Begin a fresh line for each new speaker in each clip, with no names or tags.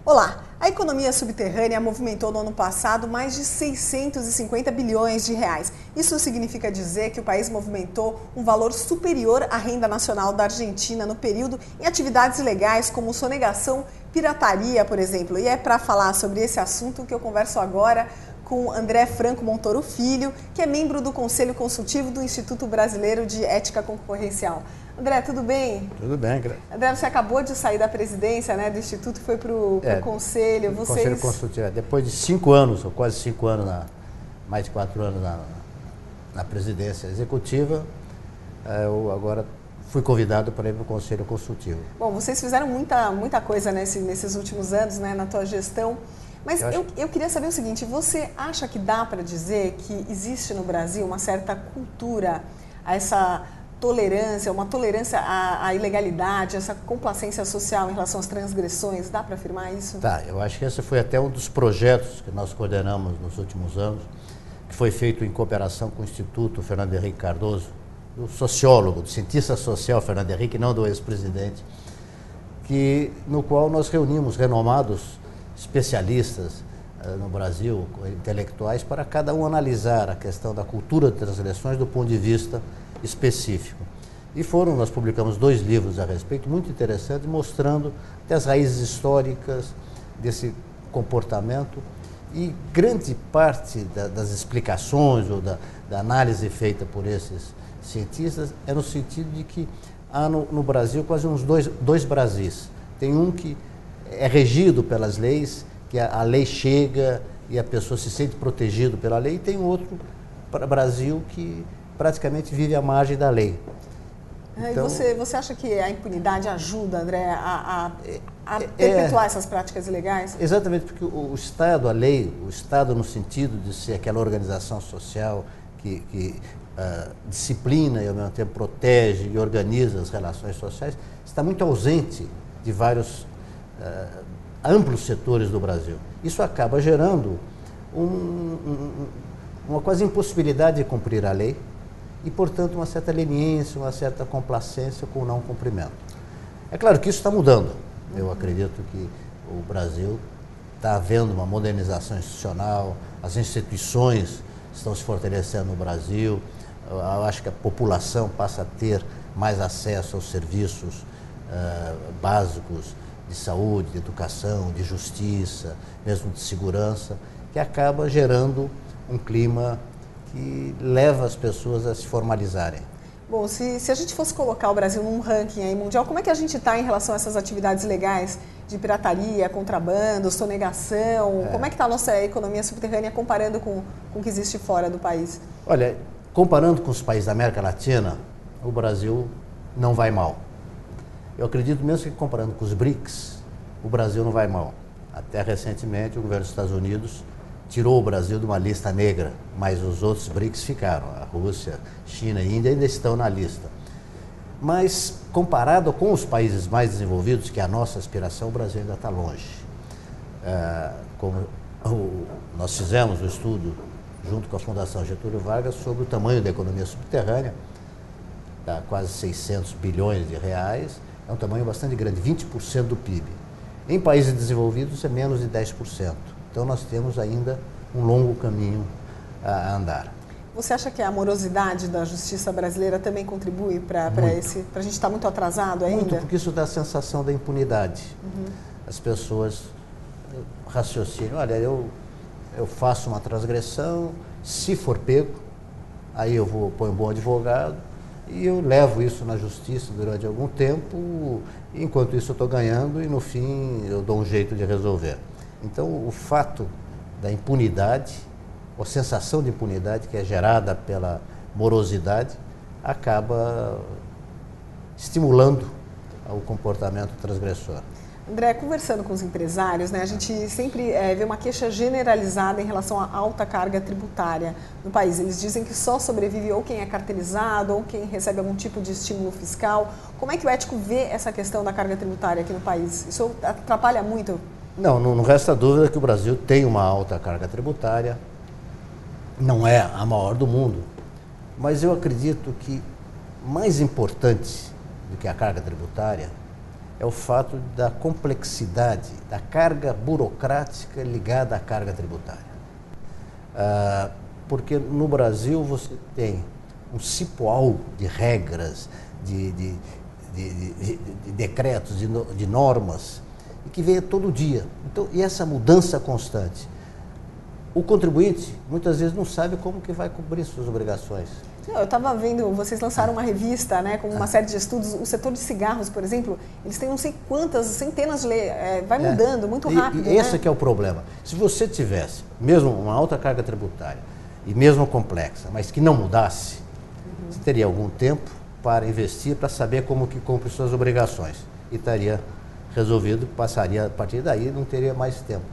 Olá! A economia subterrânea movimentou no ano passado mais de 650 bilhões de reais. Isso significa dizer que o país movimentou um valor superior à renda nacional da Argentina no período em atividades ilegais como sonegação, pirataria, por exemplo. E é para falar sobre esse assunto que eu converso agora com André Franco Montoro Filho, que é membro do Conselho Consultivo do Instituto Brasileiro de Ética Concorrencial. André, tudo bem?
Tudo bem, Graça.
André, você acabou de sair da presidência, né, do Instituto e foi para o Conselho.
Conselho Consultivo. Depois de 5 anos, ou quase 5 anos, mais de 4 anos na presidência executiva, eu agora fui convidado para ir para o Conselho Consultivo.
Bom, vocês fizeram muita coisa nesses últimos anos, né, na tua gestão. Mas eu queria saber o seguinte, você acha que dá para dizer que existe no Brasil uma certa cultura a essa tolerância, uma tolerância à ilegalidade, essa complacência social em relação às transgressões? Dá para afirmar isso?
Tá, eu acho que esse foi até um dos projetos que nós coordenamos nos últimos anos, que foi feito em cooperação com o Instituto Fernando Henrique Cardoso, do sociólogo, do cientista social Fernando Henrique, não do ex-presidente, no qual nós reunimos renomados especialistas no Brasil, intelectuais, para cada um analisar a questão da cultura de transgressões do ponto de vista específico. E nós publicamos 2 livros a respeito, muito interessantes, mostrando até as raízes históricas desse comportamento, e grande parte das explicações ou da análise feita por esses cientistas é no sentido de que há no Brasil quase uns dois Brasis. Tem um que é regido pelas leis, que a lei chega e a pessoa se sente protegida pela lei, e tem outro Brasil que praticamente vive à margem da lei.
Então, e você acha que a impunidade ajuda, André, a perpetuar essas práticas ilegais?
Exatamente, porque o Estado, a lei, o Estado no sentido de ser aquela organização social que disciplina e ao mesmo tempo protege e organiza as relações sociais, está muito ausente de vários amplos setores do Brasil. Isso acaba gerando uma quase impossibilidade de cumprir a lei e, portanto, uma certa leniência, uma certa complacência com o não cumprimento. É claro que isso está mudando. Eu acredito que o Brasil está havendo uma modernização institucional, as instituições estão se fortalecendo no Brasil, eu acho que a população passa a ter mais acesso aos serviços básicos de saúde, de educação, de justiça, mesmo de segurança, que acaba gerando um clima que leva as pessoas a se formalizarem.
Bom, se a gente fosse colocar o Brasil num ranking aí mundial, como é que a gente está em relação a essas atividades legais de pirataria, contrabando, sonegação? Como é que está a nossa economia subterrânea comparando com o que existe fora do país?
Olha, comparando com os países da América Latina, o Brasil não vai mal. Eu acredito mesmo que comparando com os BRICS, o Brasil não vai mal. Até recentemente o governo dos Estados Unidos tirou o Brasil de uma lista negra, mas os outros BRICS ficaram. A Rússia, China e Índia ainda estão na lista. Mas comparado com os países mais desenvolvidos, que é a nossa aspiração, o Brasil ainda está longe. Como nós fizemos um estudo junto com a Fundação Getúlio Vargas sobre o tamanho da economia subterrânea, dá quase 600 bilhões de reais, é um tamanho bastante grande, 20% do PIB. Em países desenvolvidos é menos de 10%. Então nós temos ainda um longo caminho a andar.
Você acha que a morosidade da justiça brasileira também contribui para a gente estar muito atrasado ainda?
Muito, porque isso dá a sensação da impunidade. As pessoas raciocinam, olha, eu faço uma transgressão, se for pego, aí eu ponho um bom advogado, e eu levo isso na justiça durante algum tempo, enquanto isso eu estou ganhando e no fim eu dou um jeito de resolver. Então o fato da impunidade, a sensação de impunidade que é gerada pela morosidade, acaba estimulando o comportamento transgressor.
André, conversando com os empresários, né, a gente sempre vê uma queixa generalizada em relação à alta carga tributária no país. Eles dizem que só sobrevive ou quem é cartelizado ou quem recebe algum tipo de estímulo fiscal. Como é que o ético vê essa questão da carga tributária aqui no país? Isso atrapalha muito?
Não resta dúvida que o Brasil tem uma alta carga tributária, não é a maior do mundo, mas eu acredito que mais importante do que a carga tributária é o fato da complexidade, da carga burocrática ligada à carga tributária. Porque no Brasil você tem um cipoal de regras, de decretos, de normas, e que vem todo dia. Então, e essa mudança constante. O contribuinte, muitas vezes, não sabe como que vai cobrir suas obrigações.
Eu estava vendo, vocês lançaram uma revista, né, com uma série de estudos. O setor de cigarros, por exemplo, eles têm não sei quantas, centenas de leis, vai mudando muito rápido.
E esse que é o problema. Se você tivesse mesmo uma alta carga tributária, e mesmo complexa, mas que não mudasse, você teria algum tempo para investir, para saber como que cumpre suas obrigações. E estaria resolvido, passaria a partir daí, não teria mais tempo.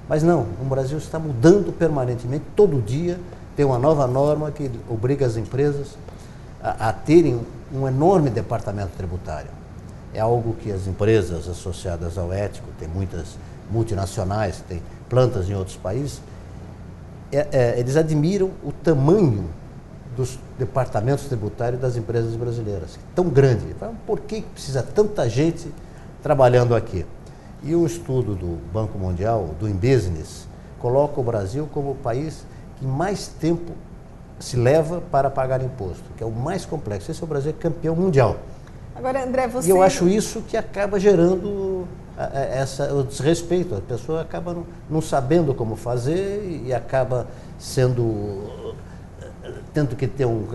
Mas não, o Brasil está mudando permanentemente, todo dia tem uma nova norma que obriga as empresas a terem um enorme departamento tributário. É algo que as empresas associadas ao ético, tem muitas multinacionais, tem plantas em outros países, eles admiram o tamanho dos departamentos tributários das empresas brasileiras, tão grande. Por que precisa tanta gente trabalhando aqui? E o estudo do Banco Mundial, do InBusiness, coloca o Brasil como o país que mais tempo se leva para pagar imposto, que é o mais complexo. Esse é o Brasil campeão mundial.
Agora, André, você...
E eu acho isso que acaba gerando o desrespeito. A pessoa acaba não sabendo como fazer e acaba tendo que ter um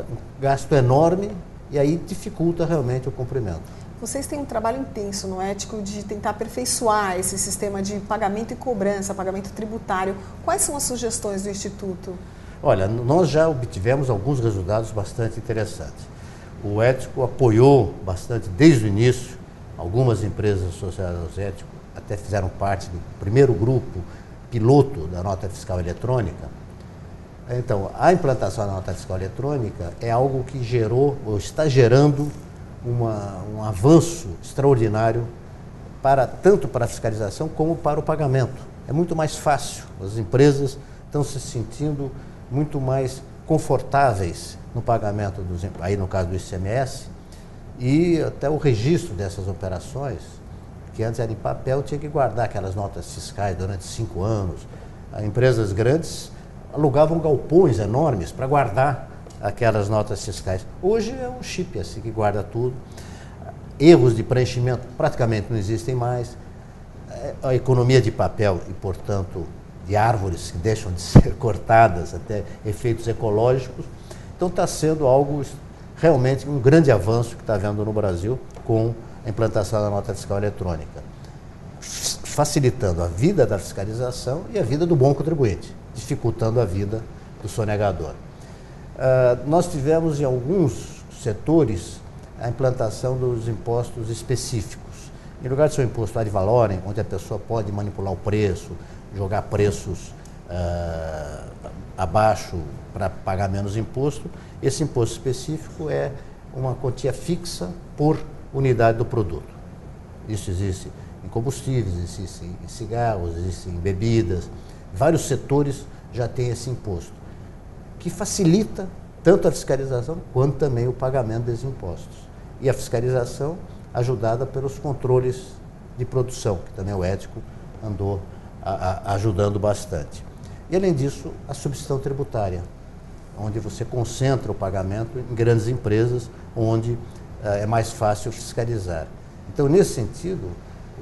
gasto enorme e aí dificulta realmente o cumprimento.
Vocês têm um trabalho intenso no ético de tentar aperfeiçoar esse sistema de pagamento e cobrança, pagamento tributário. Quais são as sugestões do Instituto?
Olha, nós já obtivemos alguns resultados bastante interessantes. O ético apoiou bastante desde o início, algumas empresas associadas ao ético até fizeram parte do primeiro grupo piloto da nota fiscal eletrônica. Então, a implantação da nota fiscal eletrônica é algo que gerou, ou está gerando, um avanço extraordinário tanto para a fiscalização como para o pagamento. É muito mais fácil, as empresas estão se sentindo muito mais confortáveis no pagamento, aí no caso do ICMS, e até o registro dessas operações, que antes era em papel, tinha que guardar aquelas notas fiscais durante 5 anos. As empresas grandes alugavam galpões enormes para guardar aquelas notas fiscais. Hoje é um chip assim que guarda tudo. Erros de preenchimento praticamente não existem mais. A economia de papel e, portanto, de árvores que deixam de ser cortadas, até efeitos ecológicos. Então está sendo algo realmente um grande avanço que está havendo no Brasil com a implantação da nota fiscal eletrônica, facilitando a vida da fiscalização e a vida do bom contribuinte, dificultando a vida do sonegador. Nós tivemos em alguns setores a implantação dos impostos específicos. Em lugar de ser um imposto ad valorem, onde a pessoa pode manipular o preço, jogar preços abaixo para pagar menos imposto, esse imposto específico é uma quantia fixa por unidade do produto. Isso existe em combustíveis, existe em cigarros, existe em bebidas. Vários setores já têm esse imposto, que facilita tanto a fiscalização quanto também o pagamento desses impostos. E a fiscalização ajudada pelos controles de produção, que também o ético andou ajudando bastante. E, além disso, a substituição tributária, onde você concentra o pagamento em grandes empresas, onde é mais fácil fiscalizar. Então, nesse sentido,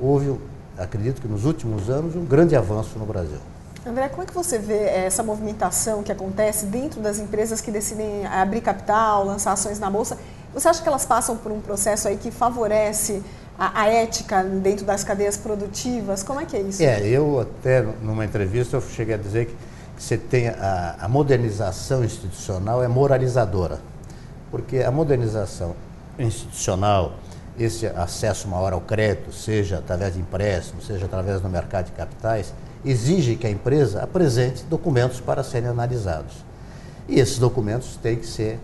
houve, acredito que nos últimos anos, um grande avanço no Brasil.
André, como é que você vê essa movimentação que acontece dentro das empresas que decidem abrir capital, lançar ações na Bolsa? Você acha que elas passam por um processo aí que favorece a ética dentro das cadeias produtivas? Como é que é isso?
Eu até numa entrevista eu cheguei a dizer que você tem a modernização institucional é moralizadora, porque a modernização institucional, esse acesso maior ao crédito, seja através de empréstimos, seja através do mercado de capitais, exige que a empresa apresente documentos para serem analisados. E esses documentos têm que ser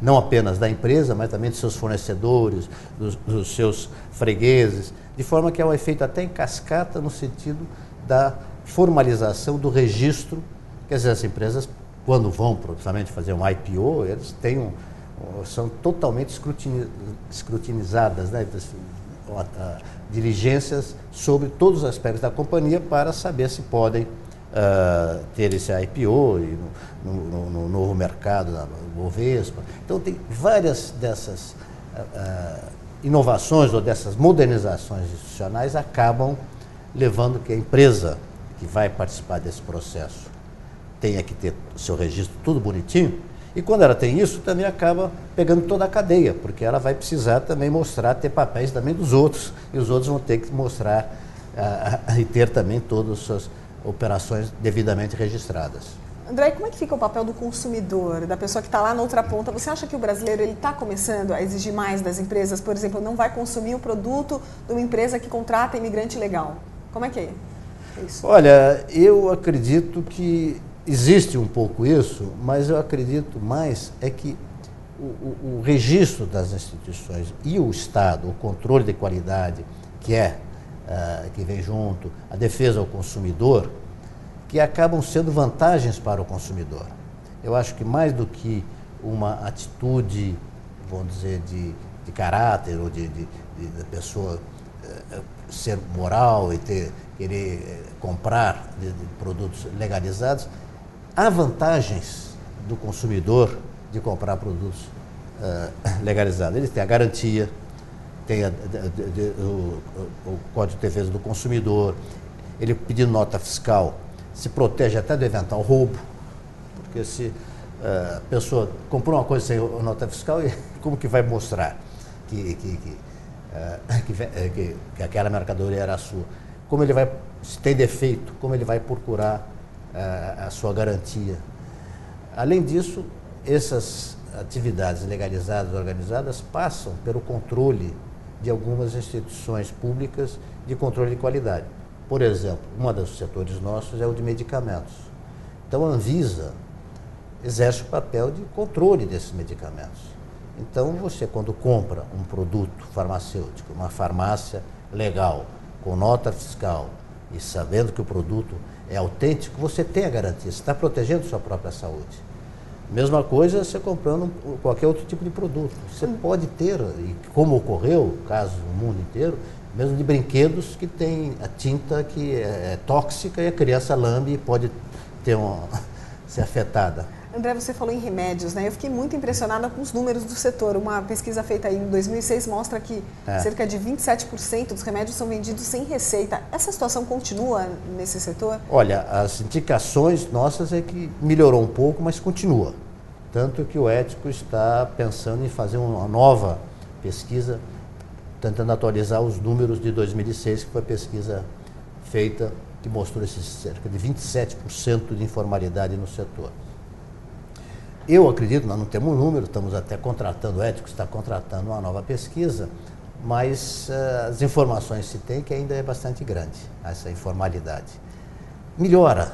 não apenas da empresa, mas também dos seus fornecedores, dos seus fregueses, de forma que há um efeito até em cascata no sentido da formalização do registro. Quer dizer, as empresas, quando vão, principalmente, fazer um IPO, eles têm são totalmente escrutinizadas, né? Diligências sobre todos os aspectos da companhia para saber se podem ter esse IPO e no novo mercado da Bovespa. Então tem várias dessas inovações ou dessas modernizações institucionais acabam levando que a empresa que vai participar desse processo tenha que ter o seu registro tudo bonitinho. E quando ela tem isso, também acaba pegando toda a cadeia, porque ela vai precisar também mostrar, ter papéis também dos outros, e os outros vão ter que mostrar e ter também todas as suas operações devidamente registradas.
André, como é que fica o papel do consumidor, da pessoa que está lá na outra ponta? Você acha que o brasileiro está começando a exigir mais das empresas? Por exemplo, não vai consumir o produto de uma empresa que contrata imigrante ilegal. Como é que é isso?
Olha, eu acredito que existe um pouco isso, mas eu acredito mais é que o registro das instituições e o Estado, o controle de qualidade que vem junto, a defesa ao consumidor, que acabam sendo vantagens para o consumidor. Eu acho que mais do que uma atitude, vamos dizer, de caráter ou da pessoa ser moral e querer comprar de produtos legalizados, há vantagens do consumidor de comprar produtos legalizados. Ele tem a garantia, tem o Código de Defesa do Consumidor, ele pedindo nota fiscal, se protege até do eventual roubo, porque se a pessoa comprou uma coisa sem nota fiscal, como que vai mostrar que aquela mercadoria era sua? Como ele vai, se tem defeito, como ele vai procurar a sua garantia? Além disso, essas atividades legalizadas, organizadas, passam pelo controle de algumas instituições públicas de controle de qualidade. Por exemplo, um dos setores nossos é o de medicamentos. Então, a Anvisa exerce o papel de controle desses medicamentos. Então, você, quando compra um produto farmacêutico, uma farmácia legal, com nota fiscal, e sabendo que o produto é autêntico, você tem a garantia, você está protegendo sua própria saúde. Mesma coisa você comprando qualquer outro tipo de produto. Você pode ter, e como ocorreu, caso no mundo inteiro, mesmo de brinquedos que tem a tinta que é tóxica e a criança lambe e pode ser afetada.
André, você falou em remédios, né? Eu fiquei muito impressionada com os números do setor. Uma pesquisa feita em 2006 mostra que cerca de 27% dos remédios são vendidos sem receita. Essa situação continua nesse setor?
Olha, as indicações nossas é que melhorou um pouco, mas continua. Tanto que o Ético está pensando em fazer uma nova pesquisa, tentando atualizar os números de 2006, que foi a pesquisa feita, que mostrou esses cerca de 27% de informalidade no setor. Eu acredito, nós não temos um número, estamos até contratando, o Ético está contratando uma nova pesquisa, mas as informações se tem que ainda é bastante grande, essa informalidade. Melhora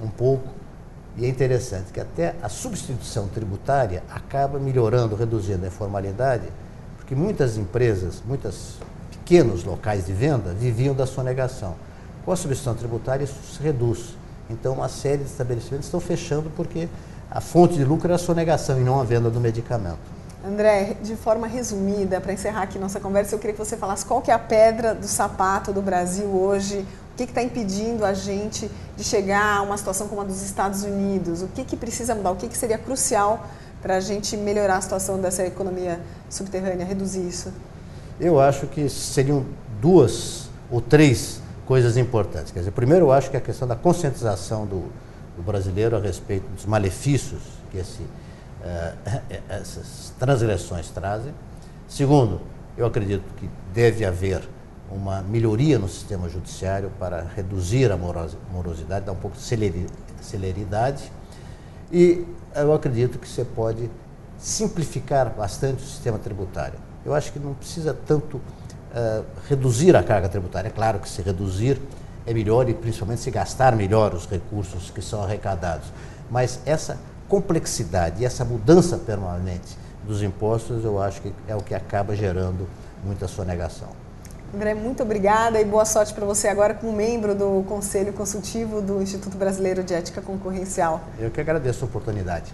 um pouco e é interessante que até a substituição tributária acaba melhorando, reduzindo a informalidade, porque muitas empresas, muitos pequenos locais de venda viviam da sonegação. Com a substituição tributária isso se reduz. Então uma série de estabelecimentos estão fechando porque a fonte de lucro é a sonegação e não a venda do medicamento.
André, de forma resumida, para encerrar aqui nossa conversa, eu queria que você falasse qual que é a pedra do sapato do Brasil hoje, o que está impedindo a gente de chegar a uma situação como a dos Estados Unidos, o que precisa mudar, o que seria crucial para a gente melhorar a situação dessa economia subterrânea, reduzir isso?
Eu acho que seriam 2 ou 3 coisas importantes. Quer dizer, primeiro eu acho que a questão da conscientização do brasileiro a respeito dos malefícios que essas transgressões trazem. Segundo, eu acredito que deve haver uma melhoria no sistema judiciário para reduzir a morosidade, dar um pouco de celeridade. E eu acredito que você pode simplificar bastante o sistema tributário. Eu acho que não precisa tanto reduzir a carga tributária. É claro que se reduzir é melhor e principalmente se gastar melhor os recursos que são arrecadados. Mas essa complexidade e essa mudança permanente dos impostos, eu acho que é o que acaba gerando muita sonegação.
André, muito obrigada e boa sorte para você agora como membro do Conselho Consultivo do Instituto Brasileiro de Ética Concorrencial.
Eu que agradeço a oportunidade.